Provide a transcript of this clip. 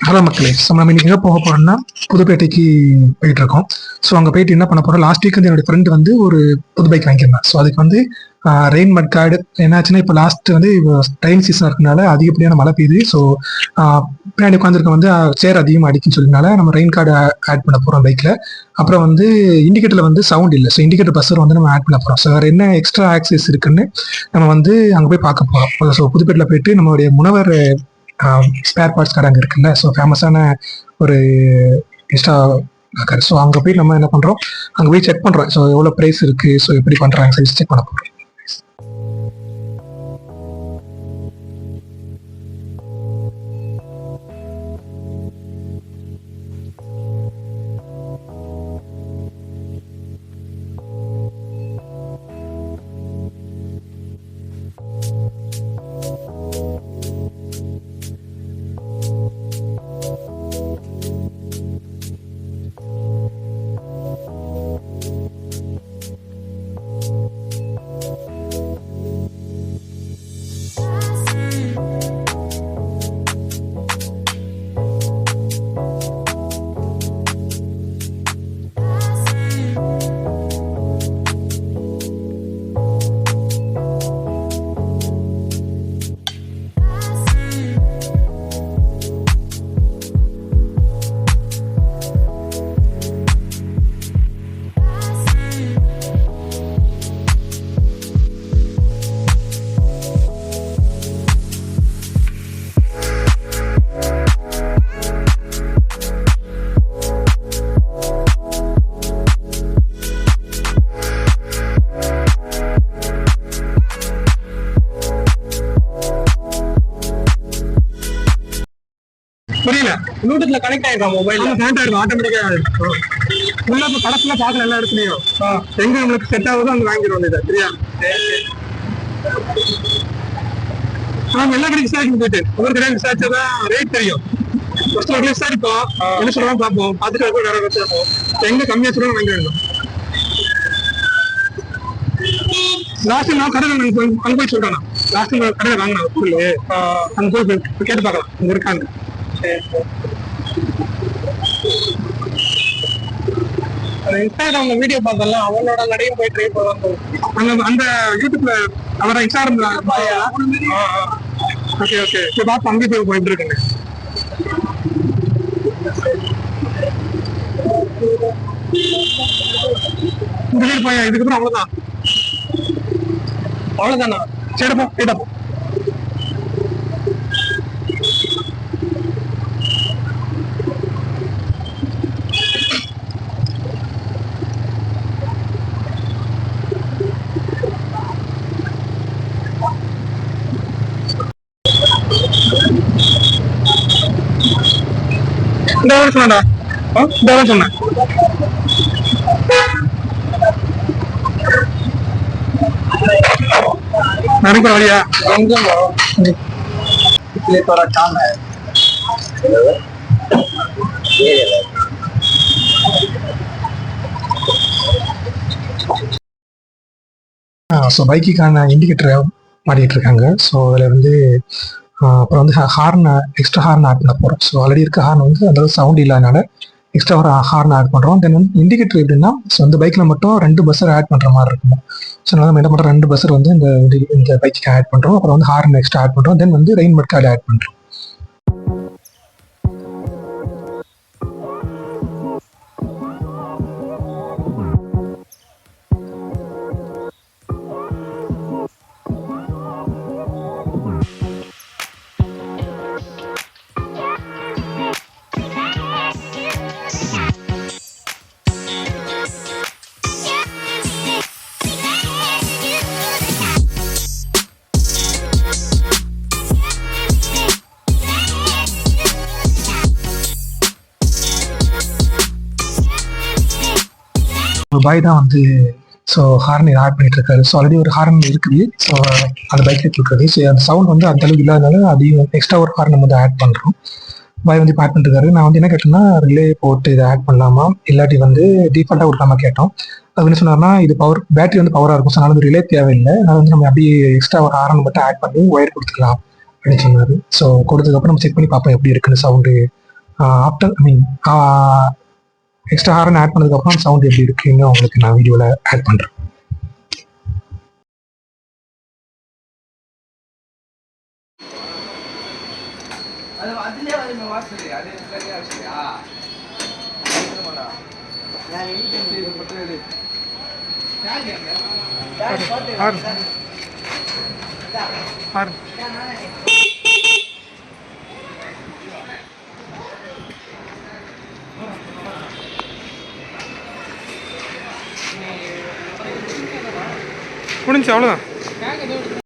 Hello மக்களே, நம்ம இன்னைக்கு எங்கே போக போறோம்னா புதுப்பேட்டைக்கு போயிட்டு இருக்கோம். ஸோ அங்கே போயிட்டு என்ன பண்ண போறோம், லாஸ்ட் வீக் வந்து என்னோட ஃப்ரெண்ட் வந்து ஒரு புது பைக் வாங்கியிருந்தேன். ஸோ அதுக்கு வந்து ரெயின் மட் கார்டு என்னாச்சுன்னா, இப்போ லாஸ்ட் வந்து ட்ரெயின் சீசன் இருக்கனால அதிகப்படியான மழை பெய்யுது. ஸோ பின்னாடி உட்காந்துருக்க வந்து சேர் அதிகமாக அடிக்குன்னு சொல்லினால நம்ம ரெயின் கார்டு ஆட் பண்ண போகிறோம் பைக்கில். அப்புறம் வந்து இண்டிகேட்டரில் வந்து சவுண்ட் இல்லை. ஸோ இண்டிகேட்டர் பஸ்ஸர் வந்து நம்ம ஆட் பண்ண போகிறோம். ஸோ வேறு என்ன எக்ஸ்ட்ரா ஆக்சஸ் இருக்குன்னு நம்ம வந்து அங்கே போய் பார்க்க போகிறோம். ஸோ புதுப்பேட்டில் போயிட்டு நம்மளுடைய முனவர் ஸ்பேர் பார்ட்ஸ் கடை அங்கே இருக்குல்ல, ஸோ ஃபேமஸான ஒரு இன்ஸ்டா கடை. ஸோ அங்கே போய் நம்ம என்ன பண்ணுறோம், அங்கே போய் செக் பண்ணுறோம். ஸோ எவ்வளோ ப்ரைஸ் இருக்குது, ஸோ எப்படி பண்ணுறாங்க சைஸ் செக் பண்ண போகிறோம். புரியல, ப்ளூடூத்ல கனெக்ட் ஆயிருக்கோம், மொபைல்ல கனெக்ட் ஆயிருக்கும், ஆட்டோமேட்டிக்கா உள்ள இப்ப கடைசியில பாக்கல எல்லா இடத்துலயும் எங்க நம்மளுக்கு செட் ஆகுதோ அங்க வாங்கிடுவோம். இதை சரியா நம்ம எல்லா கடைக்கு விசாரிக்கணும், போயிட்டு ஒவ்வொரு கடையும் விசாரிச்சாதான் ரேட் தெரியும். ஃபர்ஸ்ட் ஒரு விசாரிப்போம், என்ன சொல்றாங்க பார்ப்போம், பார்த்துட்டு வேற வச்சிருப்போம். எங்க கம்மியா சொல்றாங்க வாங்கிடணும். லாஸ்ட் நான் கடை அங்க போய் சொல்றேன், லாஸ்ட் கடையில வாங்கினா பொருள் அங்க போய் கேட்டு பார்க்கலாம், அங்க இருக்காங்க. இன்ஸ்டாகிராம் வீடியோ பார்த்தலாம், அவனோட கடையும் போய் ட்ரை பண்ணலாம். அந்த யூடியூப்ல அவரை இன்ஸ்டாகிராம்ல ஓகே ஓகே பார்த்து அங்கே போய் போயிட்டு இருக்குங்க. இந்த வீடு போய் இதுக்கப்புறம் அவ்வளவுதான், அவ்வளவுதானா? சரிப்பா கேட்டப்போ இந்த சொன்னா சொன்னேன். நடக்கிற வழியா ஸோ பைக்குக்கான இண்டிகேட்டரை மாட்டிகிட்டு இருக்காங்க. ஸோ அதில் வந்து அப்புறம் வந்து ஹார்ன் எக்ஸ்ட்ரா ஹார்ன் ஆட் பண்ண போகிறோம். ஸோ ஆல்ரெடி இருக்க ஹார்ன் வந்து அந்த சவுண்ட் இல்லாதனால எக்ஸ்ட்ரா ஒரு ஹார்ன் ஆட் பண்ணுறோம். தென் வந்து இண்டிகேட்டர் எப்படின்னா, ஸோ இந்த பைக்கில் மட்டும் 2 பஸ்ஸர் ஆட் பண்ணுற மாதிரி இருக்கும். ஸோ அதனால நம்ம என்ன பண்ணுறோம், 2 பஸ்ஸர் வந்து இந்த பைக்கு ஆட் பண்ணுறோம். அப்புறம் வந்து ஹார்ன் எக்ஸ்ட்ரா ஆட் பண்ணுறோம். தென் வந்து ரெயின் மட் கார்டு ஆட் பண்ணுறோம். பாய் தான் வந்து ஸோ ஹார்ன் ஆட் பண்ணிட்டு இருக்காரு. ஸோ ஆல்ரெடி ஒரு ஹார்ன் இருக்குது, ஸோ அந்த பைக்கில் கொடுக்குறது. ஸோ அந்த சவுண்ட் வந்து அந்த அளவுக்கு இல்லாதனால அதையும் எக்ஸ்ட்ரா ஒரு ஹார்ன் நம்ம வந்து ஆட் பண்ணுறோம். பாய் வந்து ஆட் பண்ணிருக்காரு. நான் வந்து என்ன கேட்டேன்னா, ரிலே போட்டு இதை ஆட் பண்ணலாமா, இல்லாட்டி வந்து டிஃபால்ட்டாக கொடுக்காம கேட்டோம். அது என்ன சொன்னார்னா, இது பவர் பேட்டரி வந்து பவராக இருக்கும், ஸோ அதனால வந்து ரிலே தேவையில்லை, நான் வந்து நம்ம அப்படியே எக்ஸ்ட்ரா ஒரு ஹார்ன் மட்டும் ஆட் பண்ணி ஒயர் கொடுத்துக்கலாம் அப்படின்னு சொன்னார். ஸோ கொடுத்ததுக்கப்புறம் நம்ம செக் பண்ணி பார்ப்போம் எப்படி இருக்குன்னு sound after extra horn add பண்ணதுக்கப்புறம் சவுண்ட் எப்படி இருக்குன்னு உங்களுக்கு நான் வீடியோவில் ஆட் பண்ணுறேன். முடிஞ்சு அவ்வளோதான்.